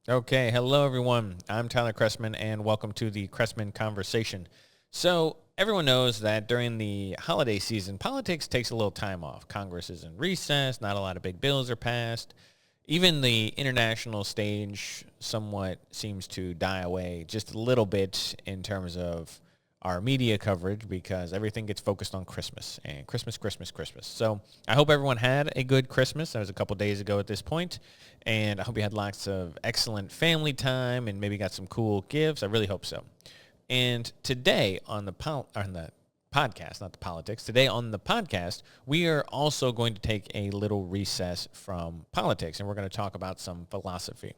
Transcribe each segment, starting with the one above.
Okay, hello everyone. I'm Tyler Chrestman, and welcome to the Chrestman Conversation. So, everyone knows that during the holiday season, politics takes a little time off. Congress is in recess, not a lot of big bills are passed. Even the international stage somewhat seems to die away just a little bit in terms of our media coverage because everything gets focused on Christmas and Christmas, Christmas, Christmas. So I hope everyone had a good Christmas. That was a couple days ago at this point, and I hope you had lots of excellent family time and maybe got some cool gifts. I really hope so. And today on the podcast, not the politics, today on the podcast, we are also going to take a little recess from politics, and we're going to talk about some philosophy.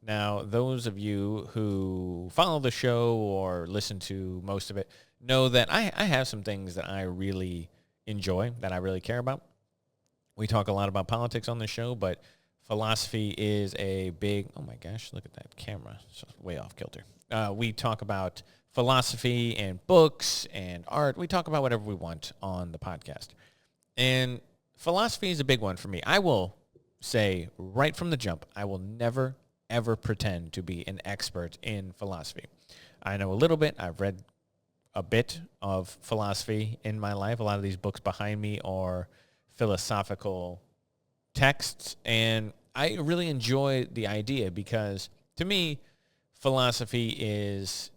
Now, those of you who follow the show or listen to most of it know that I have some things that I really enjoy, that I really care about. We talk a lot about politics on the show, but philosophy is a big, oh my gosh, look at that camera. It's way off kilter. We talk about philosophy and books and art. We talk about whatever we want on the podcast. And philosophy is a big one for me. I will say right from the jump, I will never, ever pretend to be an expert in philosophy. I know a little bit. I've read a bit of philosophy in my life. A lot of these books behind me are philosophical texts, and I really enjoy the idea because, to me, philosophy is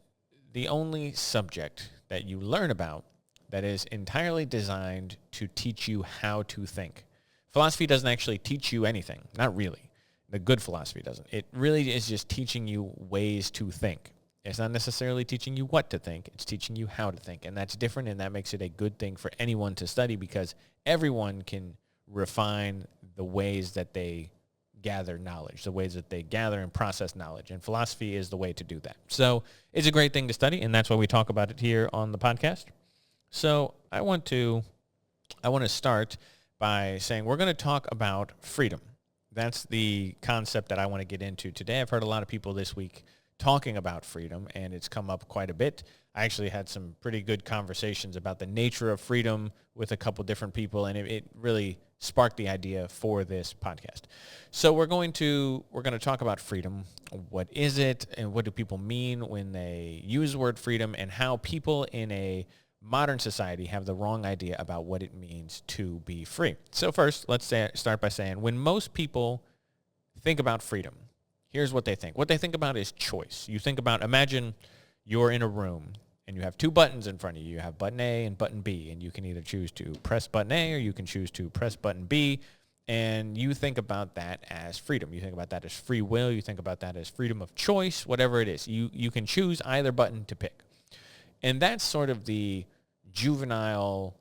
the only subject that you learn about that is entirely designed to teach you how to think. Philosophy doesn't actually teach you anything, not really. The good philosophy doesn't. It really is just teaching you ways to think. It's not necessarily teaching you what to think. It's teaching you how to think, and that's different, and that makes it a good thing for anyone to study because everyone can refine the ways that they gather knowledge, the ways that they gather and process knowledge. And philosophy is the way to do that. So it's a great thing to study, and that's why we talk about it here on the podcast. So I want to start by saying we're going to talk about freedom. That's the concept that I want to get into today. I've heard a lot of people this week talking about freedom, and it's come up quite a bit. I actually had some pretty good conversations about the nature of freedom with a couple different people, and it really sparked the idea for this podcast. So we're going to talk about freedom. What is it, and what do people mean when they use the word freedom, and how people in a modern society have the wrong idea about what it means to be free. So first, let's start by saying when most people think about freedom, here's what they think. What they think about is choice. You think about, imagine you're in a room and you have two buttons in front of you. You have button A and button B, and you can either choose to press button A or you can choose to press button B, and you think about that as freedom. You think about that as free will. You think about that as freedom of choice, whatever it is. You can choose either button to pick. And that's sort of the juvenile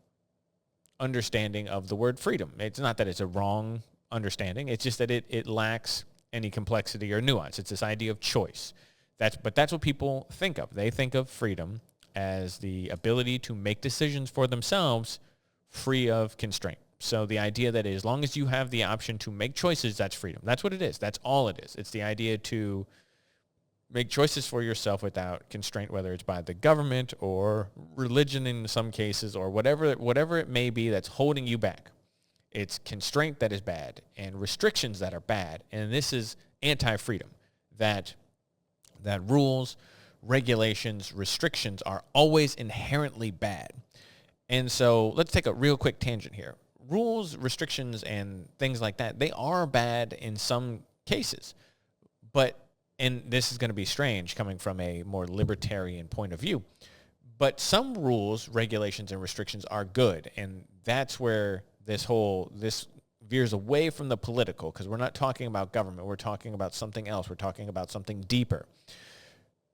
understanding of the word freedom. It's not that it's a wrong understanding. It's just that it lacks any complexity or nuance. It's this idea of choice. But that's what people think of. They think of freedom as the ability to make decisions for themselves free of constraint. So the idea that as long as you have the option to make choices, that's freedom. That's what it is. That's all it is. It's the idea to make choices for yourself without constraint, whether it's by the government or religion in some cases or whatever it may be that's holding you back. It's constraint that is bad and restrictions that are bad. And this is anti-freedom, that rules, regulations, restrictions are always inherently bad. And so let's take a real quick tangent here. Rules, restrictions, and things like that, they are bad in some cases. And this is going to be strange coming from a more libertarian point of view, but some rules, regulations, and restrictions are good. And that's where this veers away from the political, because we're not talking about government. We're talking about something else. We're talking about something deeper,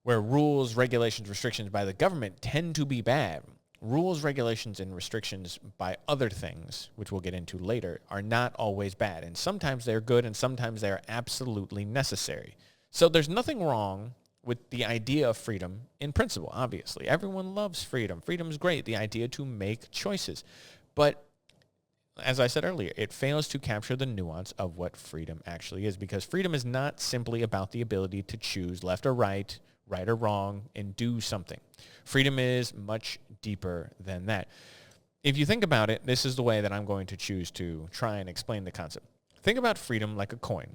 where rules, regulations, restrictions by the government tend to be bad. Rules, regulations, and restrictions by other things, which we'll get into later, are not always bad. And sometimes they're good, and sometimes they're absolutely necessary. So there's nothing wrong with the idea of freedom in principle, obviously. Everyone loves freedom. Freedom is great, the idea to make choices. But as I said earlier, it fails to capture the nuance of what freedom actually is, because freedom is not simply about the ability to choose left or right or wrong, and do something. Freedom is much deeper than that. If you think about it, this is the way that I'm going to choose to try and explain the concept. Think about freedom like a coin.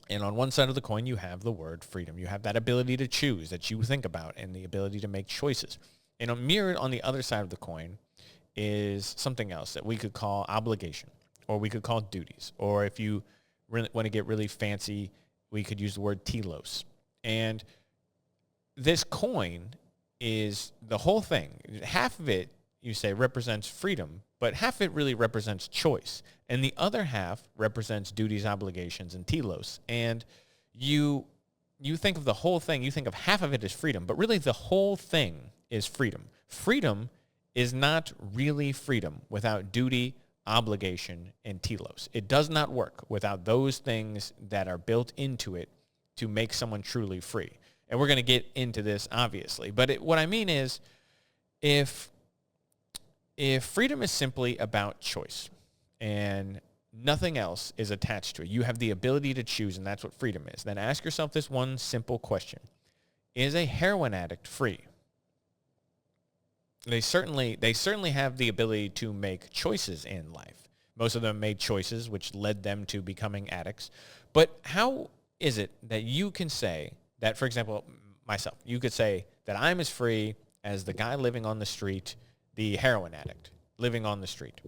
And on one side of the coin, you have the word freedom. You have that ability to choose that you think about and the ability to make choices. And mirrored on the other side of the coin is something else that we could call obligation, or we could call duties. Or if you really want to get really fancy, we could use the word telos. And this coin is the whole thing. Half of it, you say, represents freedom, but half of it really represents choice. And the other half represents duties, obligations, and telos. And you think of the whole thing, you think of half of it as freedom, but really the whole thing is freedom. Freedom is not really freedom without duty, obligation, and telos. It does not work without those things that are built into it to make someone truly free. And we're going to get into this, obviously. But what I mean is, if freedom is simply about choice and nothing else is attached to it, you have the ability to choose, and that's what freedom is, then ask yourself this one simple question. Is a heroin addict free? They certainly have the ability to make choices in life. Most of them made choices which led them to becoming addicts. But how is it that you can say that, for example, myself, you could say that I'm as free as the guy living on the street, the heroin addict living on the street?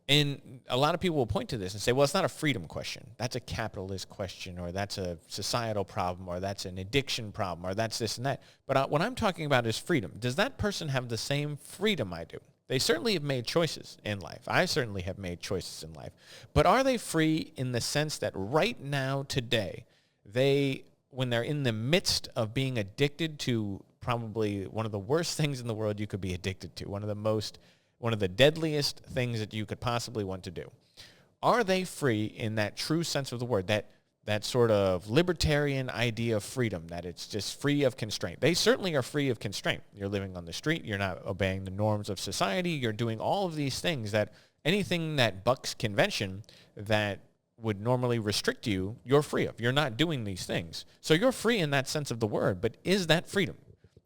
And a lot of people will point to this and say, well, it's not a freedom question. That's a capitalist question, or that's a societal problem, or that's an addiction problem, or that's this and that. But what I'm talking about is freedom. Does that person have the same freedom I do? They certainly have made choices in life. I certainly have made choices in life. But are they free in the sense that right now, today, when they're in the midst of being addicted to probably one of the worst things in the world you could be addicted to, one of the deadliest things that you could possibly want to do, are they free in that true sense of the word, that sort of libertarian idea of freedom, that it's just free of constraint? They certainly are free of constraint. You're living on the street. You're not obeying the norms of society. You're doing all of these things that anything that bucks convention that would normally restrict you, you're free of. You're not doing these things. So you're free in that sense of the word, but is that freedom?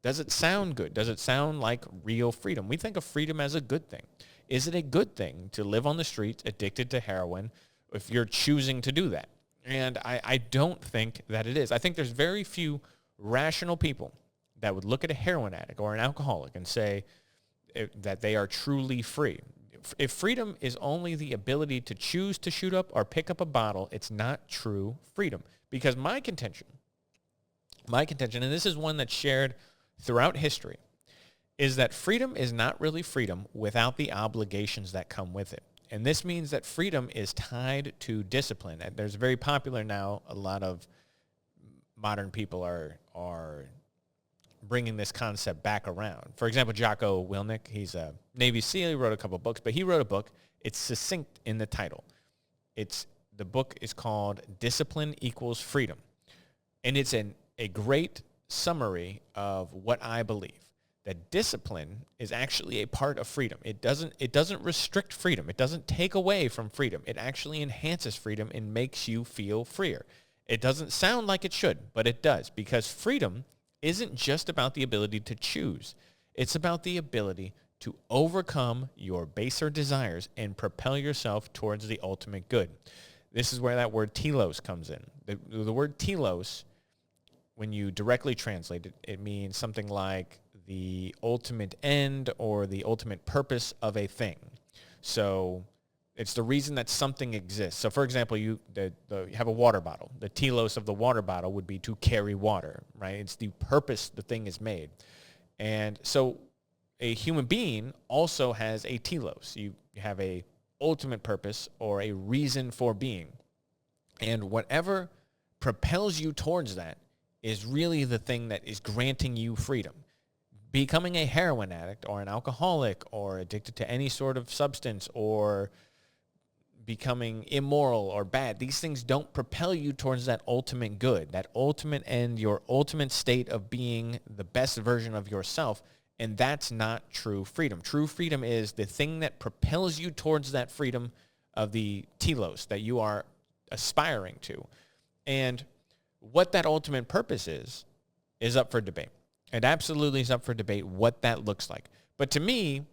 Does it sound good? Does it sound like real freedom? We think of freedom as a good thing. Is it a good thing to live on the streets addicted to heroin if you're choosing to do that? And I don't think that it is. I think there's very few rational people that would look at a heroin addict or an alcoholic and say that they are truly free. If freedom is only the ability to choose to shoot up or pick up a bottle, it's not true freedom. Because my contention, and this is one that's shared throughout history, is that freedom is not really freedom without the obligations that come with it. And this means that freedom is tied to discipline. And there's very popular now, a lot of modern people are bringing this concept back around. For example, Jocko Willink, he's a Navy SEAL, he wrote a couple books, but he wrote a book, it's succinct in the title. The book is called Discipline Equals Freedom. And it's a great summary of what I believe, that discipline is actually a part of freedom. It doesn't restrict freedom. It doesn't take away from freedom. It actually enhances freedom and makes you feel freer. It doesn't sound like it should, but it does, because freedom isn't just about the ability to choose. It's about the ability to overcome your baser desires and propel yourself towards the ultimate good. This is where that word telos comes in. The word telos, when you directly translate it, it means something like the ultimate end or the ultimate purpose of a thing. So it's the reason that something exists. So for example, you have a water bottle. The telos of the water bottle would be to carry water, right? It's the purpose the thing is made. And so a human being also has a telos. You have a ultimate purpose or a reason for being. And whatever propels you towards that is really the thing that is granting you freedom. Becoming a heroin addict or an alcoholic or addicted to any sort of substance or becoming immoral or bad, these things don't propel you towards that ultimate good, that ultimate end, your ultimate state of being the best version of yourself. And that's not true freedom. True freedom is the thing that propels you towards that freedom of the telos that you are aspiring to. And what that ultimate purpose is up for debate. It absolutely is up for debate what that looks like. But to me,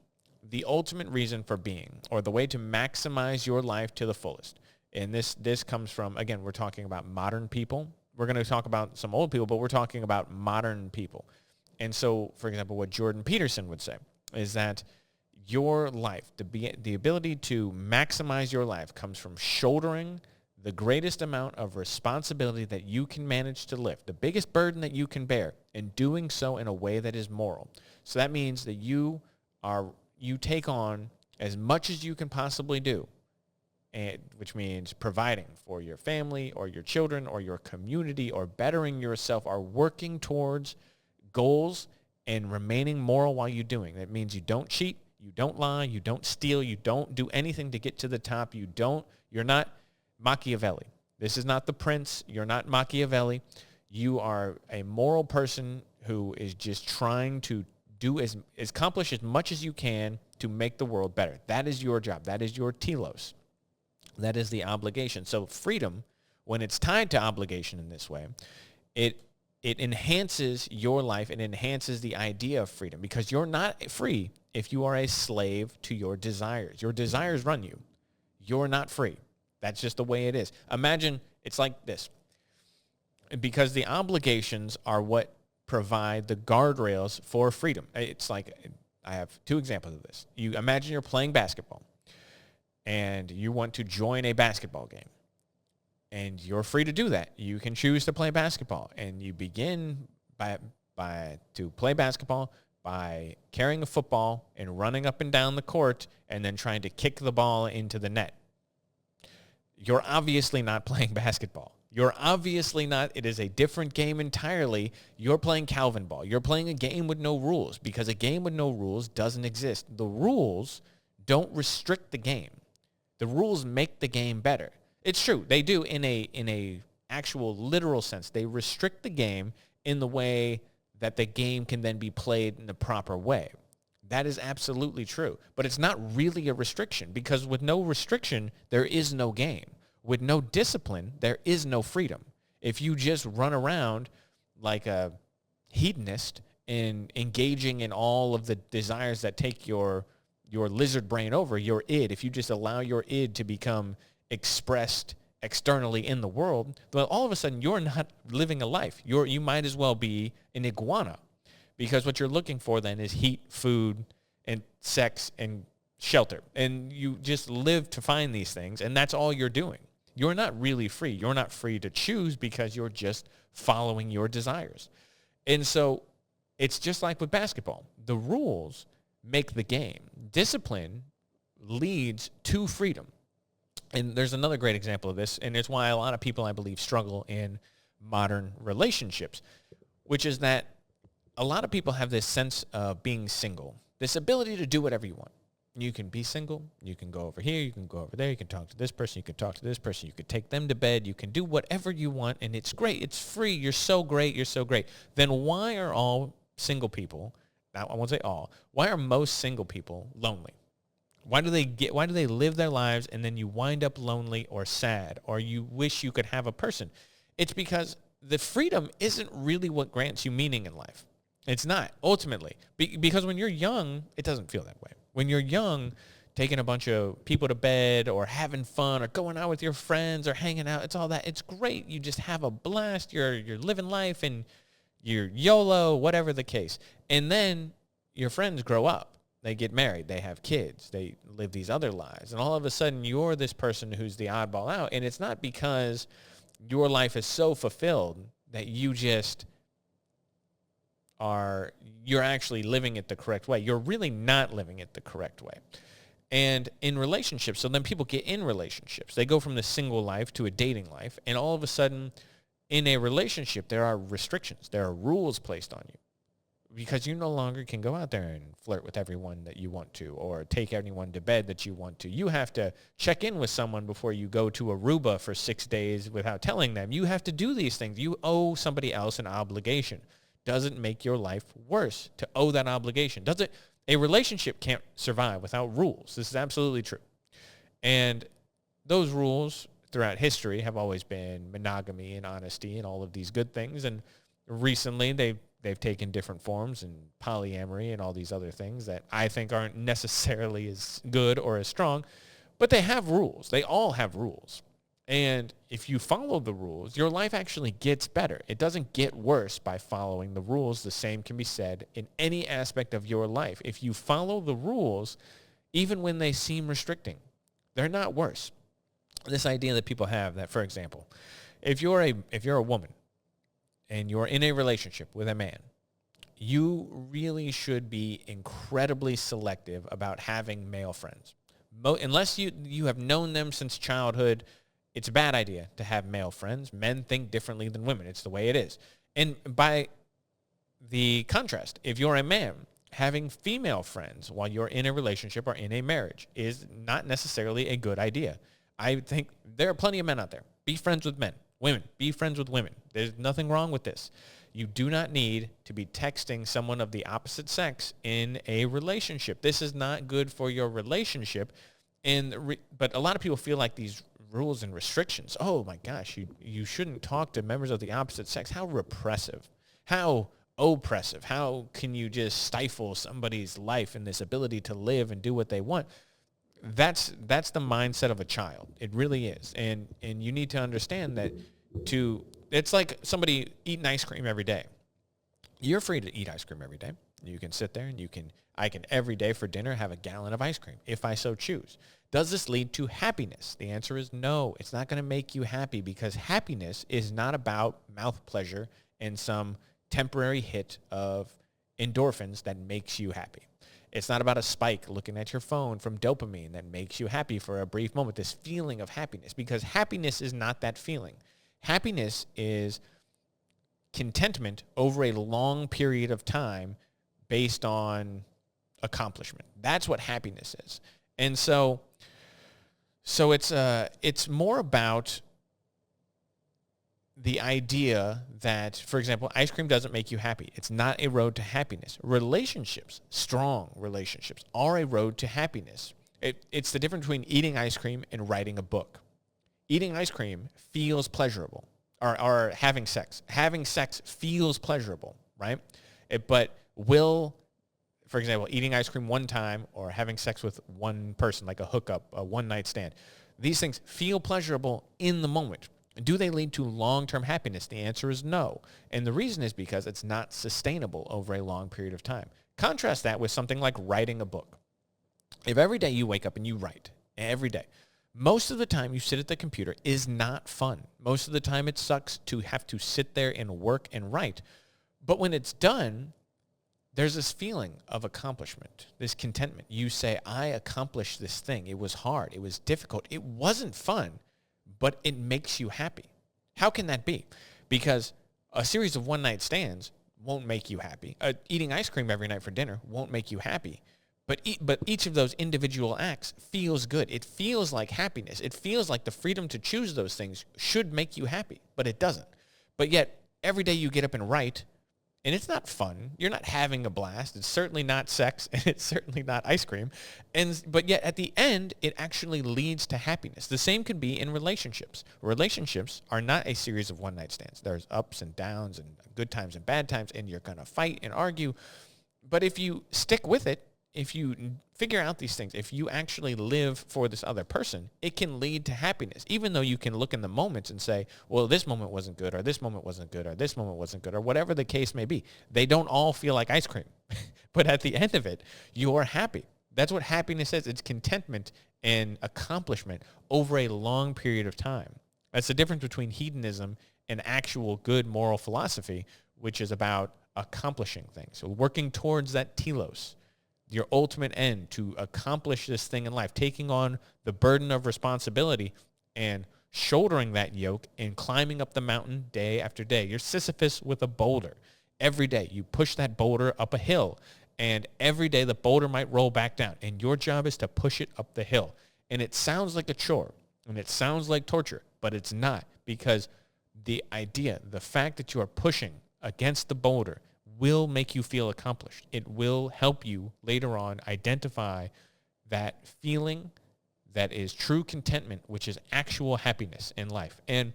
the ultimate reason for being, or the way to maximize your life to the fullest, And this comes from, again, we're talking about modern people. We're going to talk about some old people, but we're talking about modern people. And so, for example, what Jordan Peterson would say is that your life, the ability to maximize your life comes from shouldering the greatest amount of responsibility that you can manage to lift, the biggest burden that you can bear, and doing so in a way that is moral. So that means that you take on as much as you can possibly do, and which means providing for your family or your children or your community or bettering yourself, or working towards goals and remaining moral while you're doing. That means you don't cheat, you don't lie, you don't steal, you don't do anything to get to the top. You're not Machiavelli. This is not the prince. You're not Machiavelli. You are a moral person who is just trying to accomplish as much as you can to make the world better. That is your job. That is your telos. That is the obligation. So freedom, when it's tied to obligation in this way, it enhances your life. It enhances the idea of freedom, because you're not free if you are a slave to your desires. Your desires run you. You're not free. That's just the way it is. Imagine it's like this. Because the obligations are what provide the guardrails for freedom. It's like, I have two examples of this. You imagine you're playing basketball and you want to join a basketball game. And you're free to do that. You can choose to play basketball. And you begin to play basketball by carrying a football and running up and down the court and then trying to kick the ball into the net. You're obviously not playing basketball. You're obviously not. It is a different game entirely. You're playing Calvin ball. You're playing a game with no rules, because a game with no rules doesn't exist. The rules don't restrict the game. The rules make the game better. It's true. They do in a actual literal sense. They restrict the game in the way that the game can then be played in the proper way. That is absolutely true. But it's not really a restriction, because with no restriction, there is no game. With no discipline, there is no freedom. If you just run around like a hedonist and engaging in all of the desires that take your lizard brain over, your id, if you just allow your id to become expressed externally in the world, well, all of a sudden you're not living a life. You might as well be an iguana, because what you're looking for then is heat, food, and sex and shelter. And you just live to find these things, and that's all you're doing. You're not really free. You're not free to choose, because you're just following your desires. And so it's just like with basketball. The rules make the game. Discipline leads to freedom. And there's another great example of this, and it's why a lot of people, I believe, struggle in modern relationships, which is that a lot of people have this sense of being single, this ability to do whatever you want. You can be single. You can go over here. You can go over there. You can talk to this person. You can talk to this person. You can take them to bed. You can do whatever you want, and it's great. It's free. You're so great. You're so great. Then why are all single people, now I won't say all, why are most single people lonely? Why do they live their lives and then you wind up lonely or sad, or you wish you could have a person? It's because the freedom isn't really what grants you meaning in life. It's not, ultimately. Because when you're young, it doesn't feel that way. When you're young, taking a bunch of people to bed or having fun or going out with your friends or hanging out, it's all that. It's great. You just have a blast. You're living life and you're YOLO, whatever the case. And then your friends grow up. They get married. They have kids. They live these other lives. And all of a sudden, you're this person who's the oddball out. And it's not because your life is so fulfilled that you just you're actually living it the correct way. You're really not living it the correct way. And in relationships, so then people get in relationships. They go from the single life to a dating life. And all of a sudden, in a relationship, there are restrictions. There are rules placed on you, because you no longer can go out there and flirt with everyone that you want to, or take anyone to bed that you want to. You have to check in with someone before you go to Aruba for 6 days without telling them. You have to do these things. You owe somebody else an obligation. Doesn't make your life worse to owe that obligation. A relationship can't survive without rules. This is absolutely true. And those rules throughout history have always been monogamy and honesty and all of these good things. And recently they've taken different forms, and polyamory and all these other things that I think aren't necessarily as good or as strong, but they have rules. They all have rules. And if you follow the rules, your life actually gets better. It doesn't get worse by following the rules. The same can be said in any aspect of your life. If you follow the rules, even when they seem restricting, they're not worse. This idea that people have that, for example, if you're a woman and you're in a relationship with a man, you really should be incredibly selective about having male friends. Unless you have known them since childhood, it's a bad idea to have male friends. Men think differently than women. It's the way it is. And by the contrast, if you're a man, having female friends while you're in a relationship or in a marriage is not necessarily a good idea. I think there are plenty of men out there. Be friends with men. Women, be friends with women. There's nothing wrong with this. You do not need to be texting someone of the opposite sex in a relationship. This is not good for your relationship. But a lot of people feel like these rules and restrictions, oh my gosh, you shouldn't talk to members of the opposite sex. How repressive. How oppressive. How can you just stifle somebody's life and this ability to live and do what they want? That's the mindset of a child. It really is. And you need to understand that it's like somebody eating ice cream every day. You're free to eat ice cream every day. You can sit there and I can every day for dinner have a gallon of ice cream if I so choose. Does this lead to happiness? The answer is no. It's not going to make you happy because happiness is not about mouth pleasure and some temporary hit of endorphins that makes you happy. It's not about a spike looking at your phone from dopamine that makes you happy for a brief moment, this feeling of happiness, because happiness is not that feeling. Happiness is contentment over a long period of time based on accomplishment. That's what happiness is. And so it's more about the idea that, for example, ice cream doesn't make you happy. It's not a road to happiness. Relationships, strong relationships, are a road to happiness. It's the difference between eating ice cream and writing a book. Eating ice cream feels pleasurable, or having sex. Having sex feels pleasurable, right? For example, eating ice cream one time or having sex with one person, like a hookup, a one-night stand, these things feel pleasurable in the moment. Do they lead to long-term happiness? The answer is no. And the reason is because it's not sustainable over a long period of time. Contrast that with something like writing a book. If every day you wake up and you write, every day, most of the time you sit at the computer is not fun. Most of the time it sucks to have to sit there and work and write. But when it's done, there's this feeling of accomplishment, this contentment. You say, I accomplished this thing. It was hard. It was difficult. It wasn't fun, but it makes you happy. How can that be? Because a series of one-night stands won't make you happy. Eating ice cream every night for dinner won't make you happy. But each of those individual acts feels good. It feels like happiness. It feels like the freedom to choose those things should make you happy, but it doesn't. But yet, every day you get up and write, and it's not fun. You're not having a blast. It's certainly not sex, and it's certainly not ice cream. But yet, at the end, it actually leads to happiness. The same can be in relationships. Relationships are not a series of one-night stands. There's ups and downs and good times and bad times, and you're going to fight and argue. But if you stick with it, if you figure out these things, if you actually live for this other person, it can lead to happiness, even though you can look in the moments and say, well, this moment wasn't good, or this moment wasn't good, or this moment wasn't good, or whatever the case may be. They don't all feel like ice cream. But at the end of it, you're happy. That's what happiness is. It's contentment and accomplishment over a long period of time. That's the difference between hedonism and actual good moral philosophy, which is about accomplishing things. So working towards that telos, your ultimate end, to accomplish this thing in life, taking on the burden of responsibility and shouldering that yoke and climbing up the mountain day after day. You're Sisyphus with a boulder. Every day you push that boulder up a hill, and every day the boulder might roll back down, and your job is to push it up the hill. And it sounds like a chore, and it sounds like torture, but it's not, because the fact that you are pushing against the boulder will make you feel accomplished. It will help you later on identify that feeling that is true contentment, which is actual happiness in life. And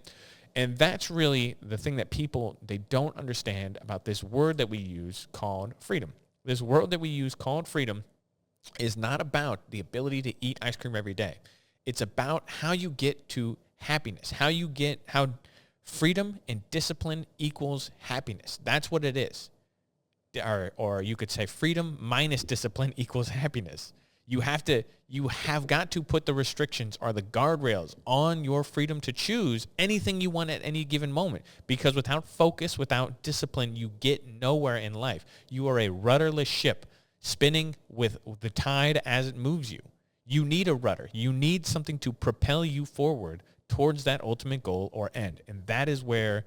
that's really the thing that people, they don't understand about this word that we use called freedom. This word that we use called freedom is not about the ability to eat ice cream every day. It's about how you get to happiness. How freedom and discipline equals happiness. That's what it is. Or you could say freedom minus discipline equals happiness. You have got to put the restrictions or the guardrails on your freedom to choose anything you want at any given moment. Because without focus, without discipline, you get nowhere in life. You are a rudderless ship spinning with the tide as it moves you. You need a rudder. You need something to propel you forward towards that ultimate goal or end. And that is where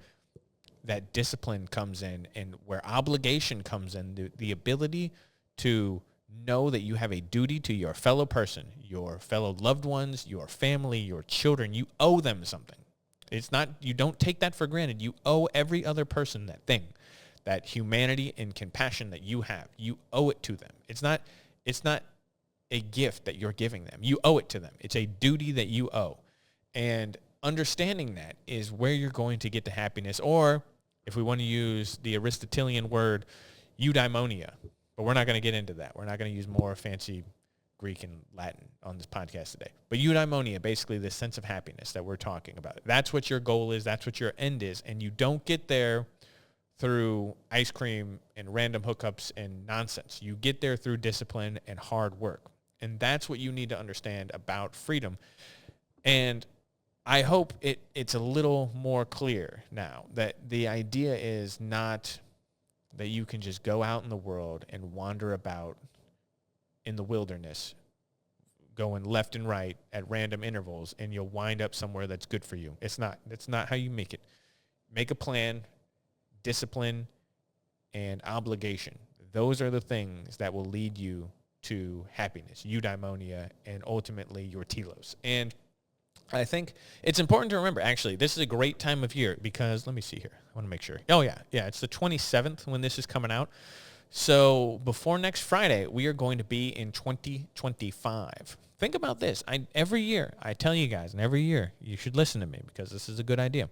that discipline comes in, and where obligation comes in, the ability to know that you have a duty to your fellow person, your fellow loved ones, your family, your children. You owe them something. It's not, you don't take that for granted. You owe every other person that thing, that humanity and compassion that you have. You owe it to them. It's not a gift that you're giving them. You owe it to them. It's a duty that you owe. And understanding that is where you're going to get to happiness, or if we want to use the Aristotelian word, eudaimonia. But we're not going to get into that. We're not going to use more fancy Greek and Latin on this podcast today. But eudaimonia, basically this sense of happiness that we're talking about. That's what your goal is. That's what your end is. And you don't get there through ice cream and random hookups and nonsense. You get there through discipline and hard work. And that's what you need to understand about freedom. And I hope it's a little more clear now that the idea is not that you can just go out in the world and wander about in the wilderness, going left and right at random intervals, and you'll wind up somewhere that's good for you. It's not. That's not how you make it. Make a plan, discipline, and obligation. Those are the things that will lead you to happiness, eudaimonia, and ultimately your telos. And I think it's important to remember, actually, this is a great time of year because, let me see here. I want to make sure. Oh, yeah, it's the 27th when this is coming out. So before next Friday, we are going to be in 2025. Think about this. Every year, I tell you guys, and every year, you should listen to me because this is a good idea.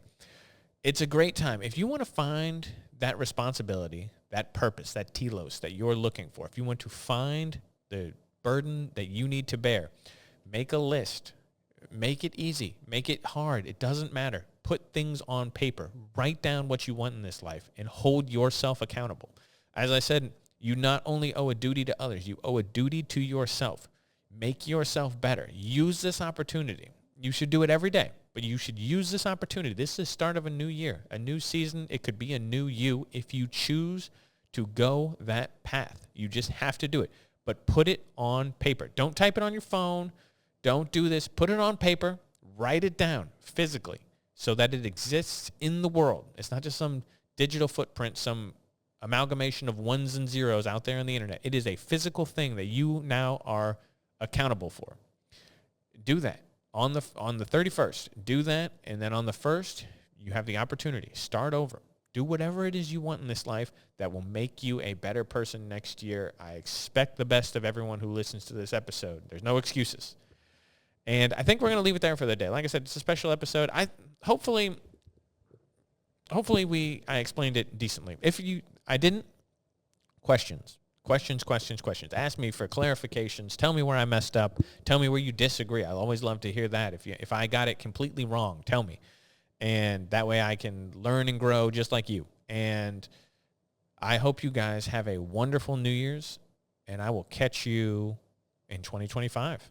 It's a great time. If you want to find that responsibility, that purpose, that telos that you're looking for, if you want to find the burden that you need to bear, make a list. Make it easy. Make it hard. It doesn't matter. Put things on paper. Write down what you want in this life and hold yourself accountable. As I said, you not only owe a duty to others, you owe a duty to yourself. Make yourself better. Use this opportunity. You should do it every day, but you should use this opportunity. This is the start of a new year, a new season. It could be a new you if you choose to go that path. You just have to do it, but put it on paper. Don't type it on your phone. Don't do this. Put it on paper. Write it down physically so that it exists in the world. It's not just some digital footprint, some amalgamation of ones and zeros out there on the internet. It is a physical thing that you now are accountable for. Do that on the 31st. Do that, and then on the 1st, you have the opportunity. Start over. Do whatever it is you want in this life that will make you a better person next year. I expect the best of everyone who listens to this episode. There's no excuses. And I think we're going to leave it there for the day. Like I said, it's a special episode. Hopefully I explained it decently. If I didn't, questions. Ask me for clarifications. Tell me where I messed up. Tell me where you disagree. I always love to hear that. If I got it completely wrong, tell me. And that way I can learn and grow just like you. And I hope you guys have a wonderful New Year's, and I will catch you in 2025.